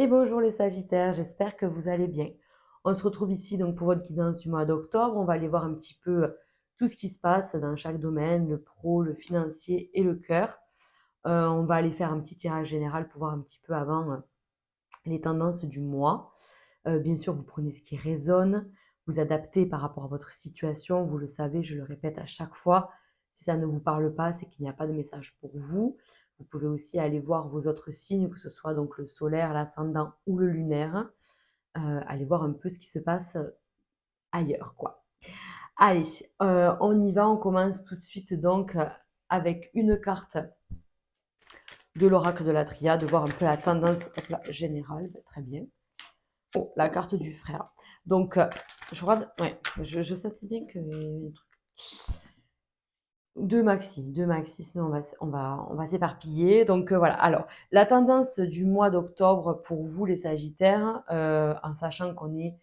Et bonjour les Sagittaires, j'espère que vous allez bien. On se retrouve ici donc pour votre guidance du mois d'octobre. On va aller voir un petit peu tout ce qui se passe dans chaque domaine, le pro, le financier et le cœur. On va aller faire un petit tirage général pour voir un petit peu avant les tendances du mois. Bien sûr, vous prenez ce qui résonne, vous adaptez par rapport à votre situation. Vous le savez, je le répète à chaque fois. Si ça ne vous parle pas, c'est qu'il n'y a pas de message pour vous. Vous pouvez aussi aller voir vos autres signes, que ce soit donc le solaire, l'ascendant ou le lunaire. Aller voir un peu ce qui se passe ailleurs, quoi. Allez, on y va. On commence tout de suite donc avec une carte de l'oracle de la triade, voir un peu la tendance générale. Ben, très bien. Oh, la carte du frère. Donc, je regarde, ouais, je sentais bien que deux maxi, sinon on va s'éparpiller. Donc voilà. Alors, la tendance du mois d'octobre pour vous les Sagittaires, en sachant qu'on est,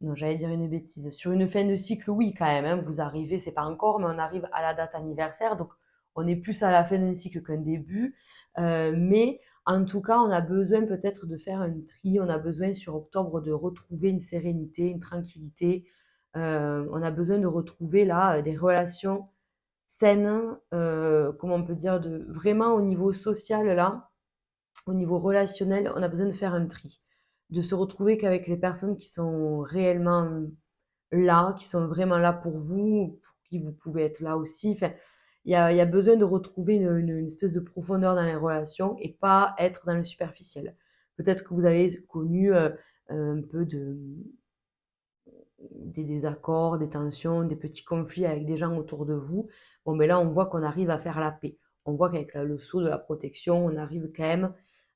non, j'allais dire une bêtise, sur une fin de cycle, oui quand même. Hein, vous arrivez, c'est pas encore, mais on arrive à la date anniversaire, donc on est plus à la fin d'un cycle qu'un début. Mais en tout cas, on a besoin peut-être de faire un tri. On a besoin sur octobre de retrouver une sérénité, une tranquillité. On a besoin de retrouver là des relations saines, comment on peut dire, vraiment au niveau social là, au niveau relationnel, on a besoin de faire un tri, de se retrouver qu'avec les personnes qui sont réellement là, qui sont vraiment là pour vous, pour qui vous pouvez être là aussi. Enfin, il y a besoin de retrouver une espèce de profondeur dans les relations et pas être dans le superficiel. Peut-être que vous avez connu un peu des désaccords, des tensions, des petits conflits avec des gens autour de vous. Bon, mais là, on voit qu'on arrive à faire la paix. On voit qu'avec le saut de la protection, on arrive quand même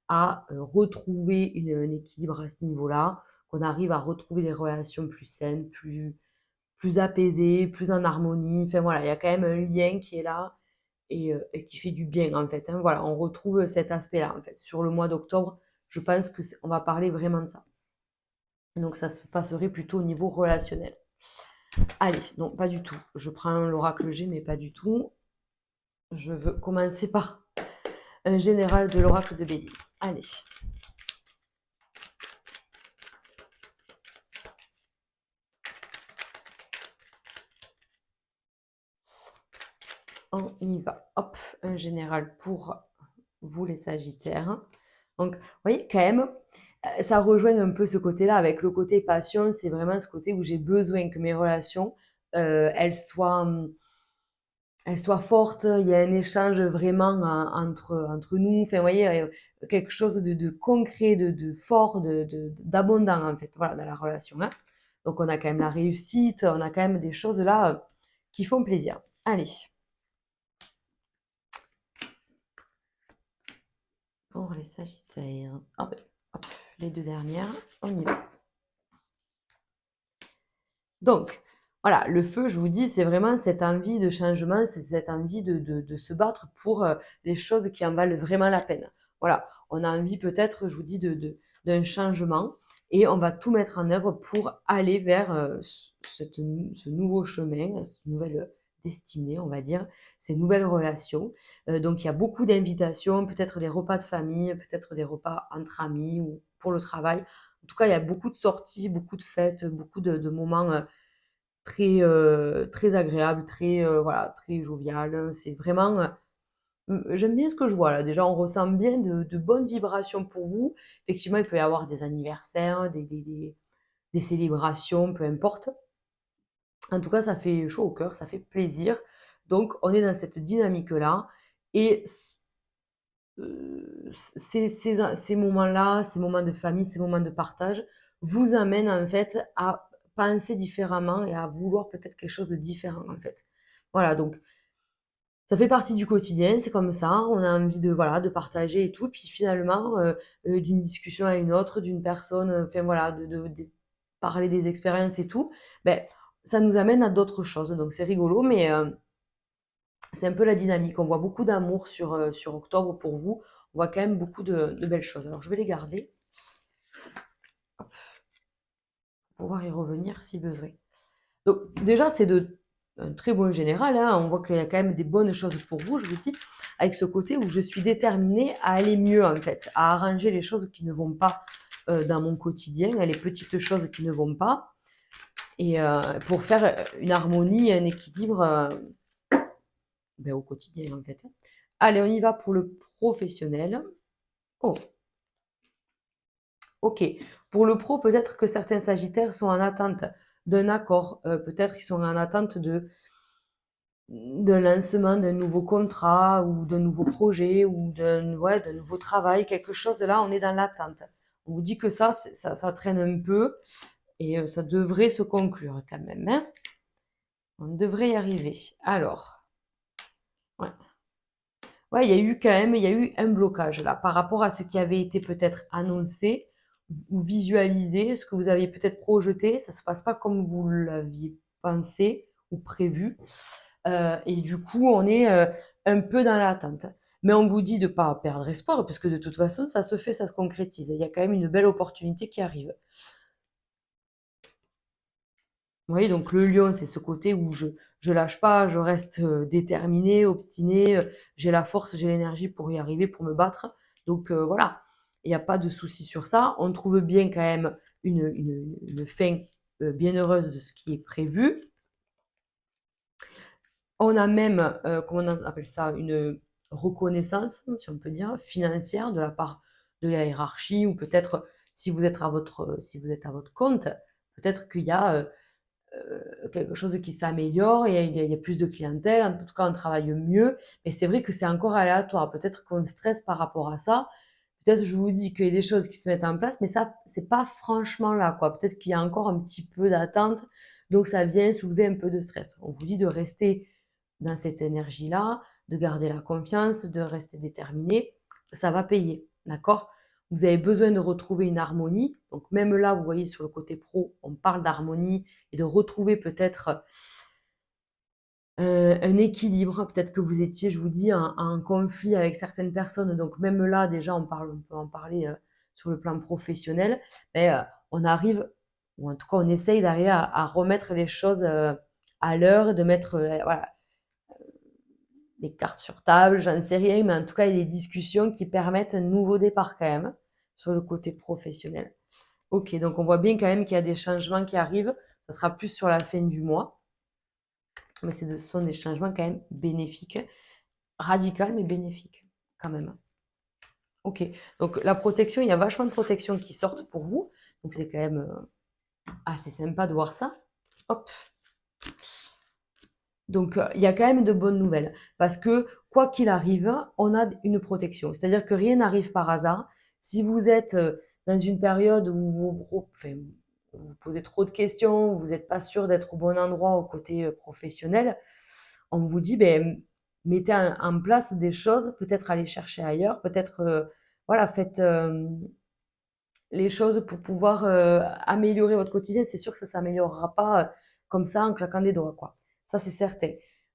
à retrouver un équilibre à ce niveau-là, qu'on arrive à retrouver des relations plus saines, plus apaisées, plus en harmonie. Enfin voilà, il y a quand même un lien qui est là et qui fait du bien en fait. Hein. Voilà, on retrouve cet aspect-là en fait. Sur le mois d'octobre, je pense que on va parler vraiment de ça. Donc ça se passerait plutôt au niveau relationnel. Allez, non, pas du tout. Je prends l'oracle G, mais pas du tout. Je veux commencer par un général de l'oracle de Bélier. Allez. On y va. Hop, un général pour vous les Sagittaires. Donc, vous voyez, quand même, ça rejoint un peu ce côté-là avec le côté passion. C'est vraiment ce côté où j'ai besoin que mes relations, elles soient fortes. Il y a un échange vraiment entre nous. Enfin, vous voyez, quelque chose de concret, de fort, d'abondant, en fait, voilà, dans la relation. Hein. Donc, on a quand même la réussite, on a quand même des choses là qui font plaisir. Allez. Pour les Sagittaires. Hop, hop, les deux dernières, on y va. Donc, voilà, le feu, je vous dis, c'est vraiment cette envie de changement, c'est cette envie de se battre pour les choses qui en valent vraiment la peine. Voilà, on a envie peut-être, je vous dis, d'un changement et on va tout mettre en œuvre pour aller vers ce nouveau chemin, cette nouvelle destinée, on va dire, ces nouvelles relations. Donc, il y a beaucoup d'invitations, peut-être des repas de famille, peut-être des repas entre amis ou pour le travail. En tout cas, il y a beaucoup de sorties, beaucoup de fêtes, beaucoup de moments très agréables, voilà, très jovial. C'est vraiment, j'aime bien ce que je vois là. Déjà, on ressent bien de bonnes vibrations pour vous. Effectivement, il peut y avoir des anniversaires, des célébrations, peu importe. En tout cas, ça fait chaud au cœur, ça fait plaisir. Donc, on est dans cette dynamique-là. Et ces moments-là, ces moments de famille, ces moments de partage, vous amènent en fait à penser différemment et à vouloir peut-être quelque chose de différent en fait. Voilà, donc ça fait partie du quotidien, c'est comme ça, on a envie de voilà, de partager et tout, puis finalement, d'une discussion à une autre, d'une personne, enfin voilà, de parler des expériences et tout, ben ça nous amène à d'autres choses, donc c'est rigolo, mais c'est un peu la dynamique. On voit beaucoup d'amour sur octobre pour vous. On voit quand même beaucoup de belles choses. Alors, je vais les garder hop, pour pouvoir y revenir si besoin. Donc, déjà, c'est de un très bon général, hein. On voit qu'il y a quand même des bonnes choses pour vous, je vous dis, avec ce côté où je suis déterminée à aller mieux, en fait, à arranger les choses qui ne vont pas dans mon quotidien, les petites choses qui ne vont pas, et pour faire une harmonie, un équilibre ben, au quotidien, en fait. Allez, on y va pour le professionnel. Oh, ok. Pour le pro, peut-être que certains sagittaires sont en attente d'un accord, peut-être qu'ils sont en attente d'un lancement d'un nouveau contrat ou d'un nouveau projet ou d'un nouveau travail, quelque chose de là, on est dans l'attente. On vous dit que ça traîne un peu et ça devrait se conclure quand même, hein. On devrait y arriver. Alors, ouais. Ouais, il y a eu quand même, il y a eu un blocage là par rapport à ce qui avait été peut-être annoncé ou visualisé, ce que vous aviez peut-être projeté, ça se passe pas comme vous l'aviez pensé ou prévu. Et du coup, on est un peu dans l'attente. Mais on vous dit de ne pas perdre espoir, parce que de toute façon, ça se fait, ça se concrétise. Il y a quand même une belle opportunité qui arrive. Vous voyez, donc le lion, c'est ce côté où je lâche pas, je reste déterminée, obstinée, j'ai la force, j'ai l'énergie pour y arriver, pour me battre. Donc voilà, il n'y a pas de souci sur ça. On trouve bien quand même une fin bien heureuse de ce qui est prévu. On a même, comment on appelle ça, une reconnaissance, si on peut dire, financière de la part de la hiérarchie ou peut-être si vous êtes à votre compte, peut-être qu'il y a quelque chose qui s'améliore, il y a plus de clientèle, en tout cas on travaille mieux, mais c'est vrai que c'est encore aléatoire. Peut-être qu'on stresse par rapport à ça. Peut-être je vous dis qu'il y a des choses qui se mettent en place, mais ça, c'est pas franchement là, quoi. Peut-être qu'il y a encore un petit peu d'attente, donc ça vient soulever un peu de stress. On vous dit de rester dans cette énergie-là, de garder la confiance, de rester déterminé, ça va payer, d'accord? Vous avez besoin de retrouver une harmonie. Donc même là, vous voyez sur le côté pro, on parle d'harmonie et de retrouver peut-être un équilibre. Peut-être que vous étiez, je vous dis, en conflit avec certaines personnes. Donc même là, déjà, on peut en parler sur le plan professionnel. Mais on arrive, ou en tout cas, on essaye d'arriver à remettre les choses à l'heure, de mettre voilà, des cartes sur table, j'en sais rien, mais en tout cas, il y a des discussions qui permettent un nouveau départ quand même sur le côté professionnel. Ok, donc on voit bien quand même qu'il y a des changements qui arrivent. Ça sera plus sur la fin du mois, mais ce sont des changements quand même bénéfiques, radicaux mais bénéfiques quand même. Ok, donc la protection, il y a vachement de protections qui sortent pour vous, donc c'est quand même assez sympa de voir ça. Hop. Donc, il y a quand même de bonnes nouvelles parce que quoi qu'il arrive, on a une protection. C'est-à-dire que rien n'arrive par hasard. Si vous êtes dans une période où enfin, vous vous posez trop de questions, vous n'êtes pas sûr d'être au bon endroit au côté professionnel, on vous dit, ben, mettez en place des choses, peut-être aller chercher ailleurs, peut-être, voilà, faites les choses pour pouvoir améliorer votre quotidien. C'est sûr que ça ne s'améliorera pas comme ça en claquant des doigts, quoi. Ça, c'est certain.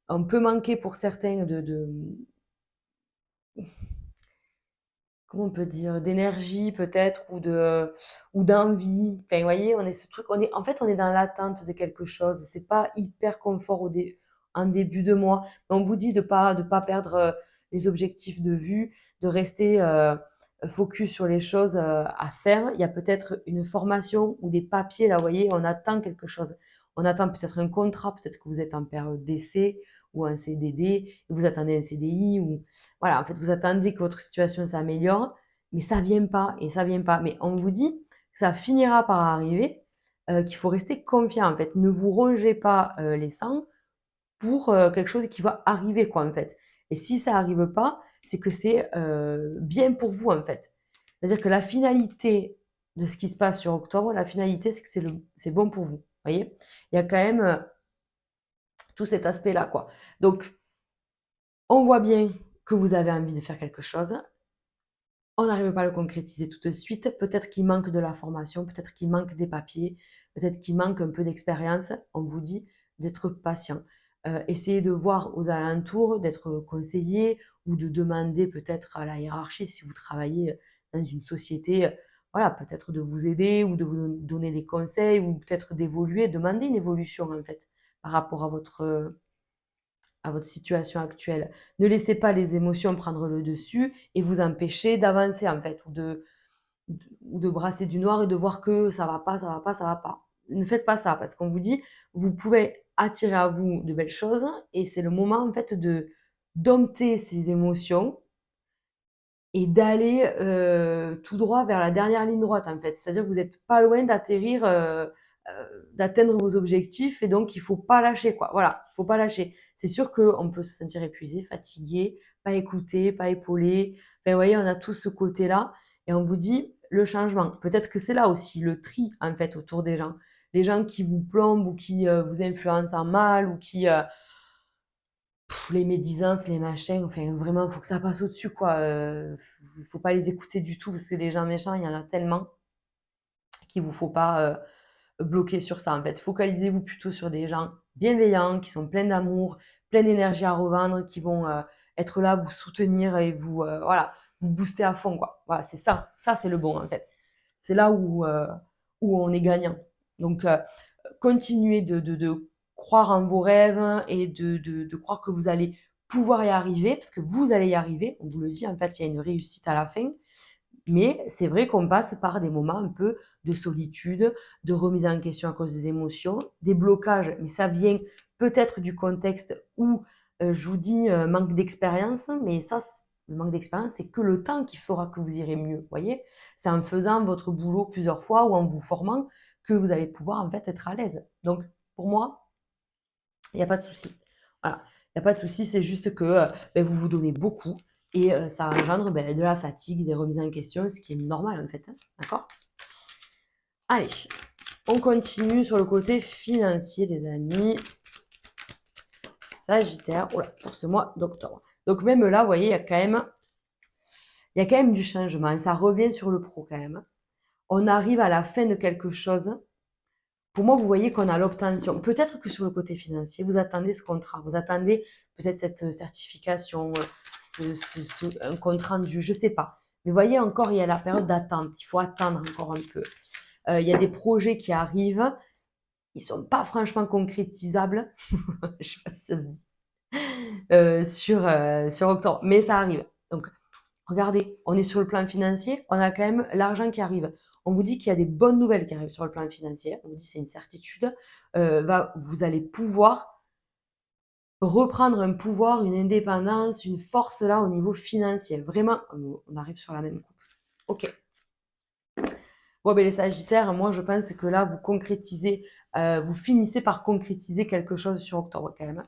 On peut manquer pour certains comment on peut dire, d'énergie peut-être ou d'envie. Enfin, vous voyez, on est ce truc, en fait, on est dans l'attente de quelque chose. C'est pas hyper confort en début de mois. Mais on vous dit de pas perdre les objectifs de vue, de rester focus sur les choses à faire. Il y a peut-être une formation ou des papiers, là, vous voyez, on attend quelque chose. On attend peut-être un contrat, peut-être que vous êtes en période d'essai ou un CDD, et vous attendez un CDI ou voilà, en fait, vous attendez que votre situation s'améliore, mais ça vient pas et ça vient pas. Mais on vous dit que ça finira par arriver, qu'il faut rester confiant, en fait. Ne vous rongez pas les sangs pour quelque chose qui va arriver, quoi, en fait. Et si ça arrive pas, c'est que c'est bien pour vous, en fait. C'est-à-dire que la finalité de ce qui se passe sur octobre, la finalité, c'est que c'est bon pour vous. Vous voyez? Il y a quand même tout cet aspect-là, quoi. Donc, on voit bien que vous avez envie de faire quelque chose. On n'arrive pas à le concrétiser tout de suite. Peut-être qu'il manque de la formation, peut-être qu'il manque des papiers, peut-être qu'il manque un peu d'expérience. On vous dit d'être patient. Essayez de voir aux alentours, d'être conseillé ou de demander peut-être à la hiérarchie si vous travaillez dans une société, voilà, peut-être de vous aider ou de vous donner des conseils ou peut-être d'évoluer, demander une évolution en fait par rapport à votre situation actuelle. Ne laissez pas les émotions prendre le dessus et vous empêcher d'avancer en fait, ou de brasser du noir et de voir que ça va pas, ça va pas, ça va pas. Ne faites pas ça parce qu'on vous dit, vous pouvez attirer à vous de belles choses et c'est le moment en fait de dompter ces émotions et d'aller tout droit vers la dernière ligne droite en fait. C'est-à-dire que vous n'êtes pas loin d'atterrir, d'atteindre vos objectifs et donc il faut pas lâcher quoi. Voilà, il faut pas lâcher. C'est sûr qu'on peut se sentir épuisé, fatigué, pas écouté, pas épaulé. Enfin, vous voyez, on a tout ce côté-là et on vous dit le changement. Peut-être que c'est là aussi le tri en fait autour des gens. Les gens qui vous plombent ou qui vous influencent en mal ou qui les médisances, les machins, enfin vraiment, il faut que ça passe au-dessus, quoi. Faut pas les écouter du tout parce que les gens méchants, il y en a tellement qu'il vous faut pas bloquer sur ça, en fait. Focalisez-vous plutôt sur des gens bienveillants, qui sont pleins d'amour, pleins d'énergie à revendre, qui vont être là, vous soutenir et vous, voilà, vous booster à fond, quoi. Voilà, c'est ça. Ça, c'est le bon, en fait. C'est là où on est gagnant. Donc, continuez de croire en vos rêves et de croire que vous allez pouvoir y arriver, parce que vous allez y arriver. On vous le dit, en fait, il y a une réussite à la fin. Mais c'est vrai qu'on passe par des moments un peu de solitude, de remise en question à cause des émotions, des blocages, mais ça vient peut-être du contexte où, je vous dis, manque d'expérience, mais ça, le manque d'expérience, c'est que le temps qui fera que vous irez mieux, vous voyez? C'est en faisant votre boulot plusieurs fois ou en vous formant que vous allez pouvoir en fait être à l'aise. Donc pour moi, il y a pas de souci. Voilà, il y a pas de souci, c'est juste que, vous vous donnez beaucoup et ça engendre, de la fatigue, des remises en question, ce qui est normal en fait, hein, d'accord? Allez, on continue sur le côté financier les amis. Sagittaire, oh là, pour ce mois d'octobre. Donc même là, vous voyez, il y a quand même du changement et ça revient sur le pro quand même. On arrive à la fin de quelque chose. Pour moi, vous voyez qu'on a l'obtention. Peut-être que sur le côté financier, vous attendez ce contrat, vous attendez peut-être cette certification, un contrat rendu, je ne sais pas. Mais vous voyez encore, il y a la période d'attente. Il faut attendre encore un peu. Il y a des projets qui arrivent. Ils ne sont pas franchement concrétisables. Je ne sais pas si ça se dit. Sur octobre. Mais ça arrive. Donc, regardez, on est sur le plan financier, on a quand même l'argent qui arrive. On vous dit qu'il y a des bonnes nouvelles qui arrivent sur le plan financier. On vous dit c'est une certitude. Vous allez pouvoir reprendre un pouvoir, une indépendance, une force là au niveau financier. Vraiment, on arrive sur la même coupe. Ok. Bon, les Sagittaires, moi je pense que là vous concrétisez, vous finissez par concrétiser quelque chose sur octobre quand même.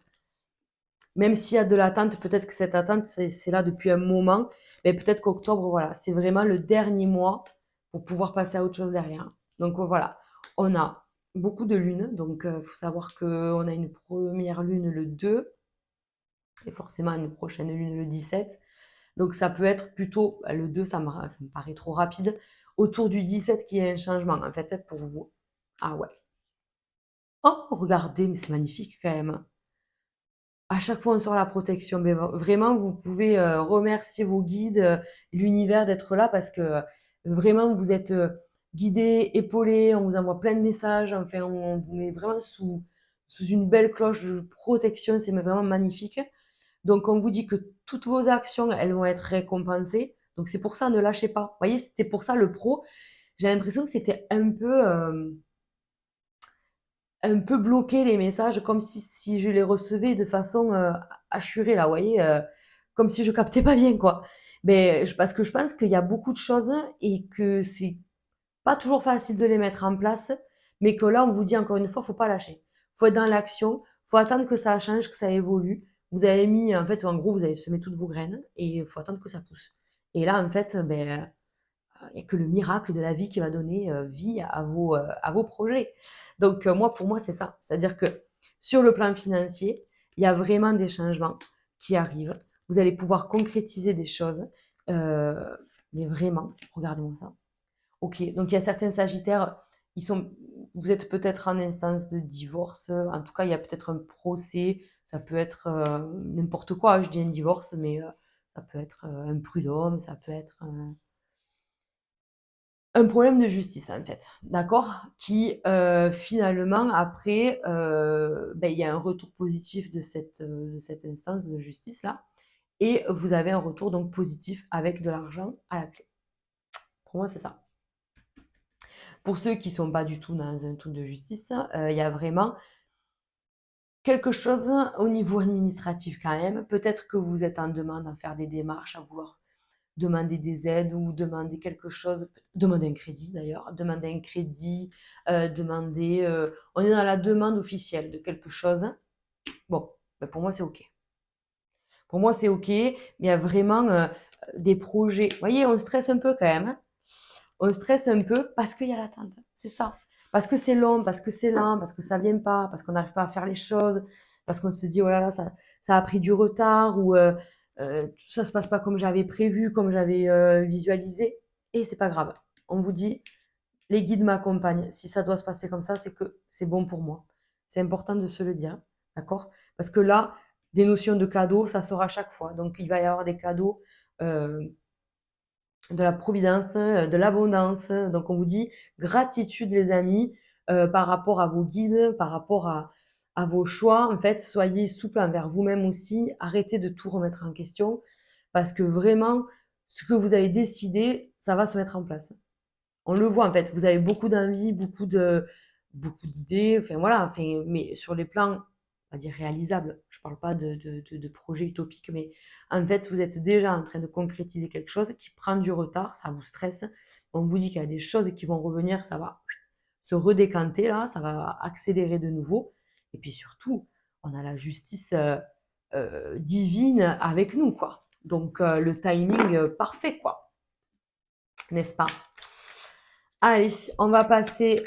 Même s'il y a de l'attente, peut-être que cette attente, c'est là depuis un moment, mais peut-être qu'octobre, voilà, c'est vraiment le dernier mois pour pouvoir passer à autre chose derrière. Donc voilà, on a beaucoup de lunes, donc il faut savoir qu'on a une première lune le 2 et forcément une prochaine lune le 17. Donc ça peut être plutôt, le 2, ça me paraît trop rapide, autour du 17 qu'il y ait un changement en fait pour vous. Ah ouais. Oh, regardez, mais c'est magnifique quand même. À chaque fois, on sort la protection. Mais vraiment, vous pouvez remercier vos guides, l'univers d'être là parce que vraiment, vous êtes guidés, épaulés, on vous envoie plein de messages. Enfin, on vous met vraiment sous une belle cloche de protection. C'est vraiment magnifique. Donc, on vous dit que toutes vos actions, elles vont être récompensées. Donc, c'est pour ça, ne lâchez pas. Vous voyez, c'était pour ça le pro. J'ai l'impression que c'était un peu bloqué les messages, comme si je les recevais de façon assurée, là, vous voyez, comme si je captais pas bien, quoi. Mais parce que je pense qu'il y a beaucoup de choses et que c'est pas toujours facile de les mettre en place, mais que là, on vous dit encore une fois, faut pas lâcher. Faut être dans l'action, faut attendre que ça change, que ça évolue. Vous avez mis, en fait, en gros, vous avez semé toutes vos graines et il faut attendre que ça pousse. Et là, en fait, il n'y a que le miracle de la vie qui va donner vie à vos projets. Donc, moi, pour moi, c'est ça. C'est-à-dire que sur le plan financier, il y a vraiment des changements qui arrivent. Vous allez pouvoir concrétiser des choses. euh, mais vraiment, regardez-moi ça. Ok, donc il y a certains sagittaires, vous êtes peut-être en instance de divorce. En tout cas, il y a peut-être un procès. Ça peut être n'importe quoi. Je dis un divorce, mais ça peut être un prud'homme, ça peut être un problème de justice, en fait, d'accord? Qui, finalement, après, il y a un retour positif de cette instance de justice-là et vous avez un retour donc positif avec de l'argent à la clé. Pour moi, c'est ça. Pour ceux qui sont pas du tout dans un truc de justice, il y a vraiment quelque chose au niveau administratif quand même. Peut-être que vous êtes en demande à faire des démarches, à vouloir demander des aides ou demander quelque chose, demander un crédit d'ailleurs, demander un crédit, on est dans la demande officielle de quelque chose. Bon, pour moi c'est OK. Pour moi c'est OK, mais il y a vraiment des projets. Vous voyez, on stresse un peu quand même, hein. On stresse un peu parce qu'il y a l'attente, c'est ça. Parce que c'est long, parce que c'est lent, parce que ça vient pas, parce qu'on n'arrive pas à faire les choses, parce qu'on se dit oh là là, ça a pris du retard ou ça se passe pas comme j'avais prévu, comme j'avais visualisé. Et c'est pas grave. On vous dit, les guides m'accompagnent. Si ça doit se passer comme ça, c'est que c'est bon pour moi. C'est important de se le dire, d'accord? Parce que là, des notions de cadeaux, ça sera à chaque fois. Donc il va y avoir des cadeaux. euh, de la providence, de l'abondance. Donc on vous dit gratitude les amis par rapport à vos guides, par rapport à vos choix. En fait, soyez souple envers vous-même aussi. Arrêtez de tout remettre en question parce que vraiment, ce que vous avez décidé, ça va se mettre en place. On le voit en fait, vous avez beaucoup d'envie, beaucoup d'idées, enfin voilà, enfin, mais sur les plans, on va dire réalisables. Je parle pas de projets utopiques, mais en fait, vous êtes déjà en train de concrétiser quelque chose qui prend du retard, ça vous stresse. On vous dit qu'il y a des choses qui vont revenir, ça va se redécanter là, ça va accélérer de nouveau. Et puis surtout, on a la justice divine avec nous, quoi. Donc le timing parfait, quoi, n'est-ce pas? Allez, on va passer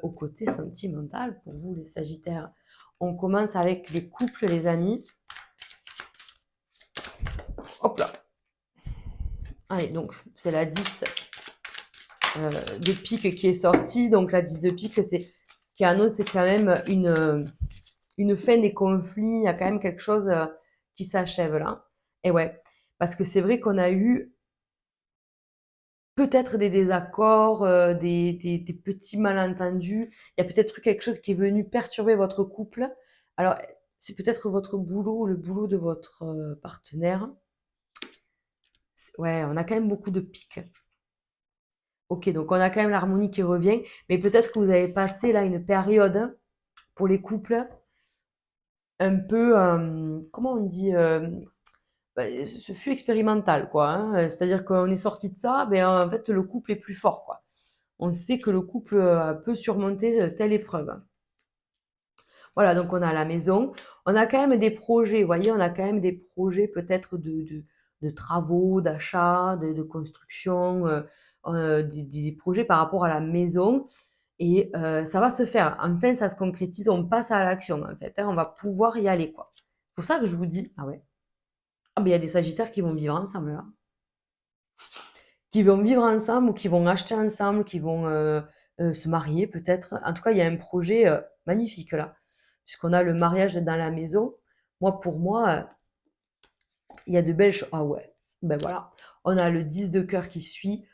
au côté sentimental pour vous les Sagittaires. On commence avec les couples, les amis. Hop là. Allez, donc c'est la 10 de pique qui est sortie. Donc la 10 de pique, c'est qui annonce quand même une fin des conflits. Il y a quand même quelque chose qui s'achève là. Et ouais, parce que c'est vrai qu'on a eu peut-être des désaccords, des petits malentendus. Il y a peut-être eu quelque chose qui est venu perturber votre couple. Alors, c'est peut-être votre boulot ou le boulot de votre partenaire. Ouais, on a quand même beaucoup de pics. Ok, donc on a quand même l'harmonie qui revient, mais peut-être que vous avez passé là une période pour les couples un peu, comment on dit, ce fut expérimental, quoi, hein. C'est-à-dire qu'on est sorti de ça, ben en fait le couple est plus fort, quoi. On sait que le couple peut surmonter telle épreuve. Voilà, donc on a la maison. On a quand même des projets, vous voyez, on a quand même des projets peut-être de travaux, d'achat, de construction, des projets par rapport à la maison. Et ça va se faire. Enfin, ça se concrétise, on passe à l'action, en fait, hein, on va pouvoir y aller, quoi. C'est pour ça que je vous dis, ah ouais, ah, ben, il y a des Sagittaires qui vont vivre ensemble, là. Qui vont vivre ensemble ou qui vont acheter ensemble, qui vont se marier peut-être. En tout cas, il y a un projet magnifique là, puisqu'on a le mariage dans la maison. Moi, pour moi, il y a de belles choses. Ah ouais, ben voilà. On a le 10 de cœur qui suit.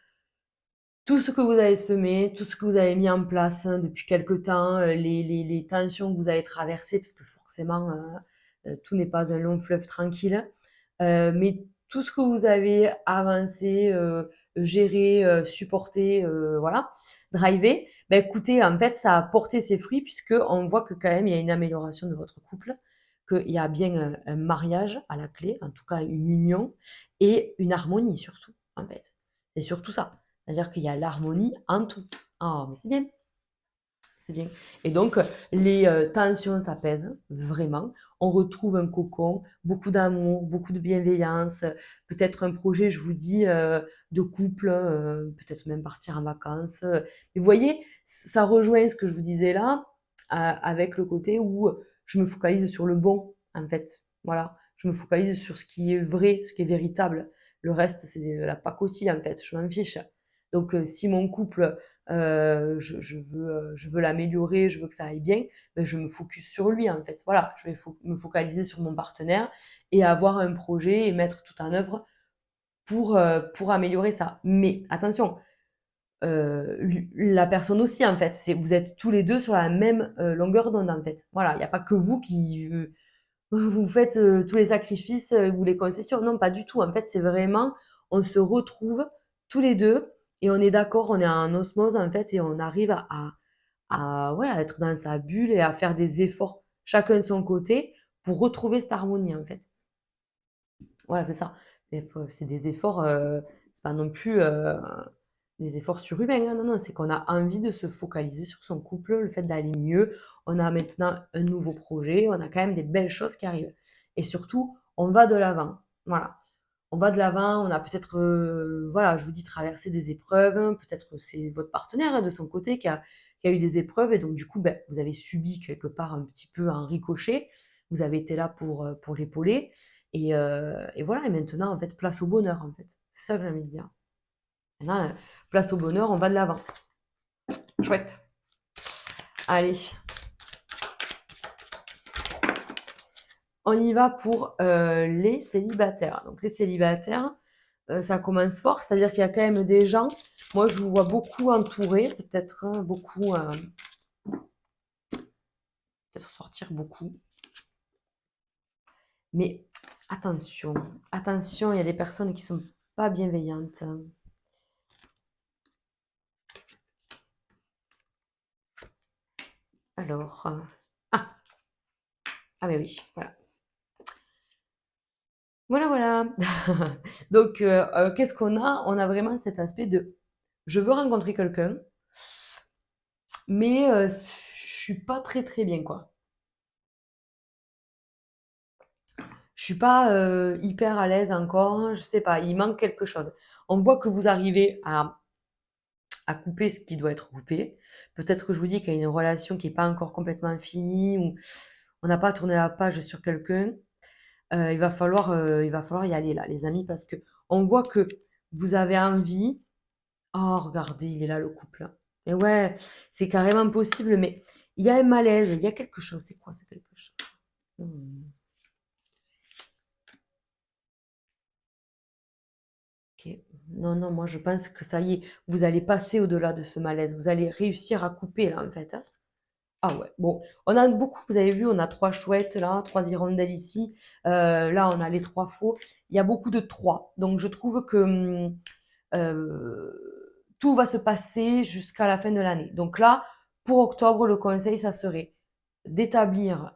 Tout ce que vous avez semé, tout ce que vous avez mis en place depuis quelque temps, les tensions que vous avez traversées, parce que forcément, tout n'est pas un long fleuve tranquille. Mais tout ce que vous avez avancé, géré, supporté, voilà, drivé, bah, écoutez, en fait, ça a porté ses fruits puisqu'on voit que quand même il y a une amélioration de votre couple, qu'il y a bien un mariage à la clé, en tout cas une union et une harmonie surtout, en fait. C'est surtout ça. C'est-à-dire qu'il y a l'harmonie en tout. Ah, mais c'est bien. C'est bien. Et donc, les tensions s'apaisent, vraiment. On retrouve un cocon, beaucoup d'amour, beaucoup de bienveillance, peut-être un projet, je vous dis, de couple, peut-être même partir en vacances. Mais vous voyez, ça rejoint ce que je vous disais là, avec le côté où je me focalise sur le bon, en fait. Voilà, je me focalise sur ce qui est vrai, ce qui est véritable. Le reste, c'est de la pacotille, en fait, je m'en fiche. Donc, si mon couple je veux l'améliorer, je veux que ça aille bien, ben, je me focus sur lui en fait. Voilà, je vais me focaliser sur mon partenaire et avoir un projet et mettre tout en œuvre pour améliorer ça. Mais attention, la personne aussi, en fait. Vous êtes tous les deux sur la même longueur d'onde, en fait. Voilà, il n'y a pas que vous qui vous faites tous les sacrifices ou les concessions. Non, pas du tout. En fait, c'est vraiment, on se retrouve tous les deux et on est d'accord, on est en osmose, en fait, et on arrive ouais, à être dans sa bulle et à faire des efforts, chacun de son côté, pour retrouver cette harmonie, en fait. Voilà, c'est ça. Mais c'est des efforts, c'est pas non plus des efforts surhumains, hein. Non, non, c'est qu'on a envie de se focaliser sur son couple, le fait d'aller mieux. On a maintenant un nouveau projet, on a quand même des belles choses qui arrivent. Et surtout, on va de l'avant. Voilà. On va de l'avant, on a peut-être, voilà, je vous dis, traversé des épreuves. Peut-être c'est votre partenaire, hein, de son côté qui a eu des épreuves. Et donc, du coup, ben, vous avez subi quelque part un petit peu un ricochet. Vous avez été là pour l'épauler. Et voilà, et maintenant, en fait, place au bonheur, en fait. C'est ça que j'ai envie de dire. Maintenant, place au bonheur, on va de l'avant. Chouette. Allez, on y va pour les célibataires. Donc, les célibataires, ça commence fort, c'est-à-dire qu'il y a quand même des gens. Moi, je vous vois beaucoup entourés, peut-être beaucoup, peut-être sortir beaucoup. Mais attention, attention, il y a des personnes qui sont pas bienveillantes. Alors, ah, ah mais oui, voilà. Voilà, voilà. Donc, qu'est-ce qu'on a? On a vraiment cet aspect de je veux rencontrer quelqu'un, mais je suis pas très très bien, quoi. Je suis pas hyper à l'aise encore, je sais pas, il manque quelque chose. On voit que vous arrivez à couper ce qui doit être coupé. Peut-être que je vous dis qu'il y a une relation qui n'est pas encore complètement finie ou on n'a pas tourné la page sur quelqu'un. Il va falloir y aller là, les amis, parce que on voit que vous avez envie. Oh, regardez, il est là le couple. Et ouais, c'est carrément possible, mais il y a un malaise, il y a quelque chose. C'est quoi, c'est quelque chose? Hmm, ok. Non, non, moi je pense que ça y est, vous allez passer au-delà de ce malaise. Vous allez réussir à couper là, en fait, hein. Ah ouais, bon, on a beaucoup, vous avez vu, on a trois chouettes là, trois hirondelles ici. Là, on a les trois faux. Il y a beaucoup de trois. Donc, je trouve que tout va se passer jusqu'à la fin de l'année. Donc là, pour octobre, le conseil, ça serait d'établir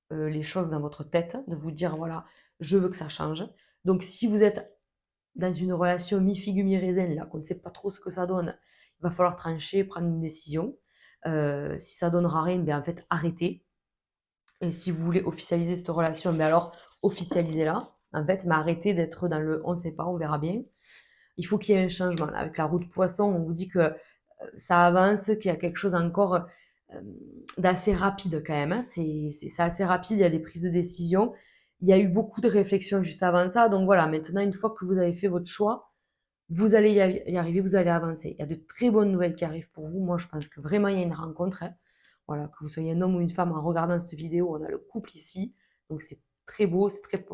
les choses dans votre tête, de vous dire, voilà, je veux que ça change. Donc, si vous êtes dans une relation mi-figue, mi-raisin, là, qu'on ne sait pas trop ce que ça donne, il va falloir trancher, prendre une décision. Si ça donnera rien, ben en fait, arrêtez. Et si vous voulez officialiser cette relation, ben alors officialisez-la. En fait, mais arrêtez d'être dans le on ne sait pas, on verra bien. Il faut qu'il y ait un changement. Là, avec la roue de poisson, on vous dit que ça avance, qu'il y a quelque chose encore d'assez rapide quand même, hein. C'est assez rapide, il y a des prises de décision. Il y a eu beaucoup de réflexions juste avant ça. Donc voilà, maintenant, une fois que vous avez fait votre choix, vous allez y arriver, vous allez avancer. Il y a de très bonnes nouvelles qui arrivent pour vous. Moi, je pense que vraiment, il y a une rencontre, hein. Voilà, que vous soyez un homme ou une femme, en regardant cette vidéo, on a le couple ici. Donc, c'est très beau, c'est très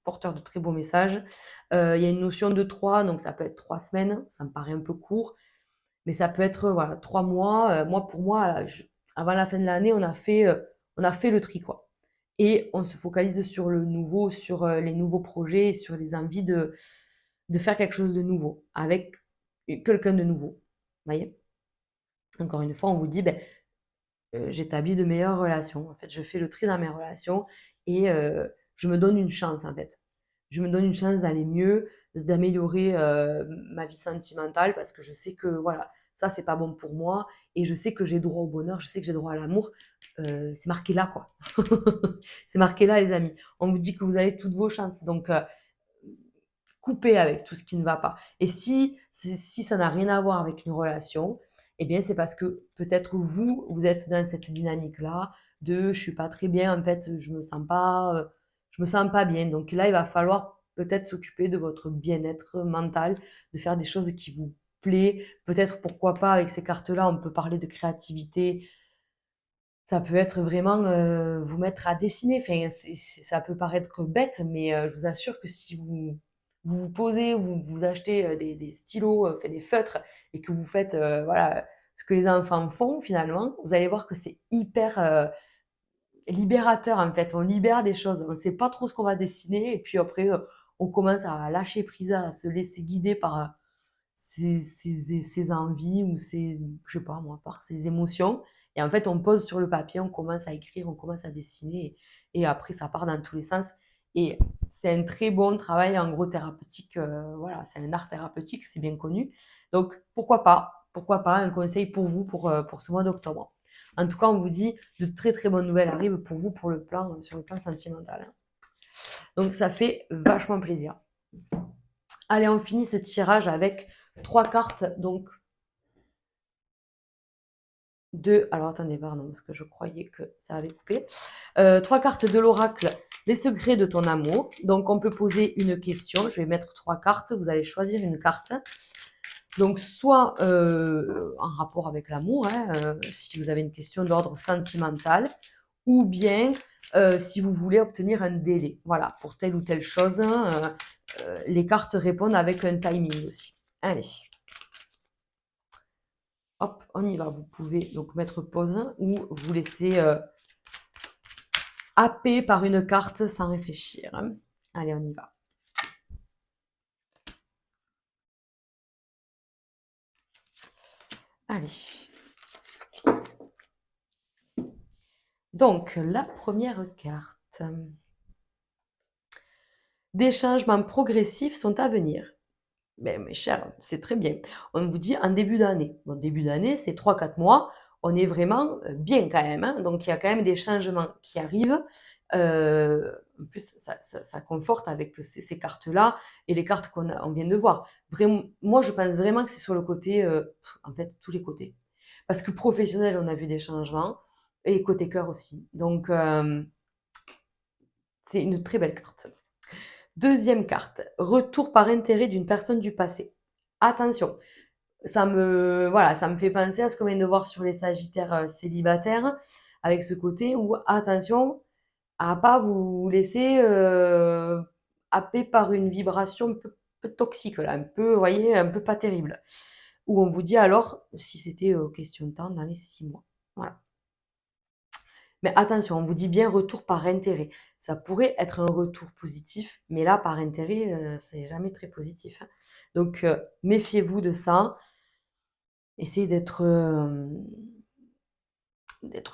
porteur de très beaux messages. Il y a une notion de 3, donc ça peut être 3 semaines. Ça me paraît un peu court. Mais ça peut être voilà, 3 mois. Moi, pour moi, là, avant la fin de l'année, on a fait le tri, quoi. Et on se focalise sur le nouveau, sur les nouveaux projets, sur les envies de faire quelque chose de nouveau avec quelqu'un de nouveau. Vous voyez? Encore une fois, on vous dit, ben, j'établis de meilleures relations. En fait, je fais le tri dans mes relations et je me donne une chance, en fait. Je me donne une chance d'aller mieux, d'améliorer ma vie sentimentale parce que je sais que voilà, ça c'est pas bon pour moi et je sais que j'ai droit au bonheur, je sais que j'ai droit à l'amour. C'est marqué là, quoi. C'est marqué là, les amis. On vous dit que vous avez toutes vos chances. Donc, coupez avec tout ce qui ne va pas. Et si ça n'a rien à voir avec une relation, eh bien, c'est parce que peut-être vous, vous êtes dans cette dynamique-là de je suis pas très bien, en fait, je me sens pas bien. Donc là, il va falloir peut-être s'occuper de votre bien-être mental, de faire des choses qui vous plaît. Peut-être, pourquoi pas, avec ces cartes-là, on peut parler de créativité. Ça peut être vraiment vous mettre à dessiner. Enfin, ça peut paraître bête, mais je vous assure que si vous vous vous posez, vous achetez des stylos, des feutres et que vous faites voilà, ce que les enfants font finalement, vous allez voir que c'est hyper libérateur en fait. On libère des choses. On ne sait pas trop ce qu'on va dessiner et puis après, on commence à lâcher prise, à se laisser guider par ses envies ou ses, je sais pas moi, par ses émotions. Et en fait, on pose sur le papier, on commence à écrire, on commence à dessiner et après, ça part dans tous les sens. Et c'est un très bon travail en gros thérapeutique. Voilà, c'est un art thérapeutique, c'est bien connu. Donc, pourquoi pas un conseil pour vous pour ce mois d'octobre. En tout cas, on vous dit de très très bonnes nouvelles arrivent pour vous pour le plan, sur le plan sentimental. Donc, ça fait vachement plaisir. Allez, on finit ce tirage avec 3 cartes. Donc, alors attendez, pardon, parce que je croyais que ça avait coupé. 3 cartes de l'oracle, les secrets de ton amour. Donc, on peut poser une question. Je vais mettre 3 cartes. Vous allez choisir une carte. Donc, soit en rapport avec l'amour, hein, si vous avez une question d'ordre sentimental, ou bien si vous voulez obtenir un délai. Voilà, pour telle ou telle chose. Les cartes répondent avec un timing aussi. Allez. Hop, on y va. Vous pouvez donc mettre pause ou vous laisser happer par une carte sans réfléchir. Allez, on y va. Allez. Donc, la première carte. Des changements progressifs sont à venir. Ben, mes chers, c'est très bien. On vous dit en début d'année. Bon, début d'année, c'est 3 4 mois. On est vraiment bien quand même, hein. Donc, il y a quand même des changements qui arrivent. En plus, ça conforte avec ces cartes-là et les cartes on vient de voir. Vraiment, moi, je pense vraiment que c'est sur le côté, en fait, tous les côtés. Parce que professionnel, on a vu des changements et côté cœur aussi. Donc, c'est une très belle carte. Deuxième carte, retour par intérêt d'une personne du passé. Attention, voilà, ça me fait penser à ce qu'on vient de voir sur les sagittaires célibataires, avec ce côté où, attention, à pas vous laisser happer par une vibration un peu toxique, là, un peu, vous voyez, un peu pas terrible. Où on vous dit alors si c'était question de temps dans les 6 mois. Voilà. Mais attention, on vous dit bien retour par intérêt. Ça pourrait être un retour positif, mais là, par intérêt, c'est jamais très positif, hein. Donc, méfiez-vous de ça. Essayez d'être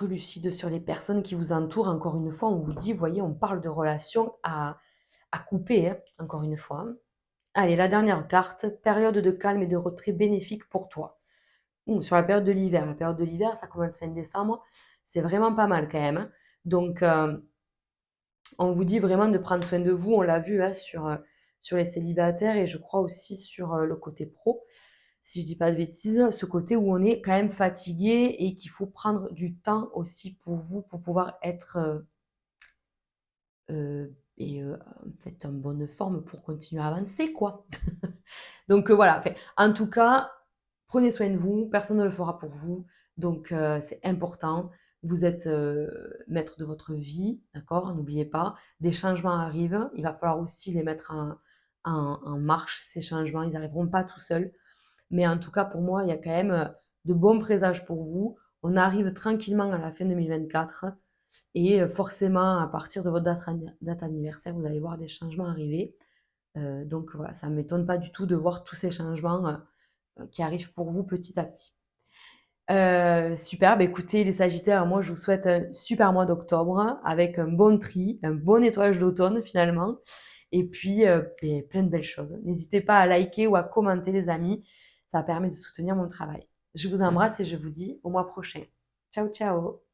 lucide sur les personnes qui vous entourent. Encore une fois, on vous dit, vous voyez, on parle de relations à couper, hein, encore une fois, hein. Allez, la dernière carte, période de calme et de retrait bénéfique pour toi. Sur la période de l'hiver. La période de l'hiver, ça commence fin décembre. C'est vraiment pas mal quand même, hein. Donc, on vous dit vraiment de prendre soin de vous. On l'a vu, hein, sur les célibataires et je crois aussi sur le côté pro, si je dis pas de bêtises, ce côté où on est quand même fatigué et qu'il faut prendre du temps aussi pour vous pour pouvoir être en fait en bonne forme pour continuer à avancer, quoi. Donc voilà, enfin, en tout cas, prenez soin de vous, personne ne le fera pour vous, donc c'est important. Vous êtes maître de votre vie, d'accord? N'oubliez pas, des changements arrivent, il va falloir aussi les mettre en marche, ces changements, ils n'arriveront pas tout seuls. Mais en tout cas, pour moi, il y a quand même de bons présages pour vous. On arrive tranquillement à la fin 2024 et forcément, à partir de votre date anniversaire, vous allez voir des changements arriver. Donc voilà, ça ne m'étonne pas du tout de voir tous ces changements qui arrivent pour vous petit à petit. Super, bah écoutez les Sagittaires, moi je vous souhaite un super mois d'octobre avec un bon tri, un bon nettoyage d'automne finalement, et puis plein de belles choses. N'hésitez pas à liker ou à commenter les amis, ça permet de soutenir mon travail. Je vous embrasse et je vous dis au mois prochain. Ciao ciao.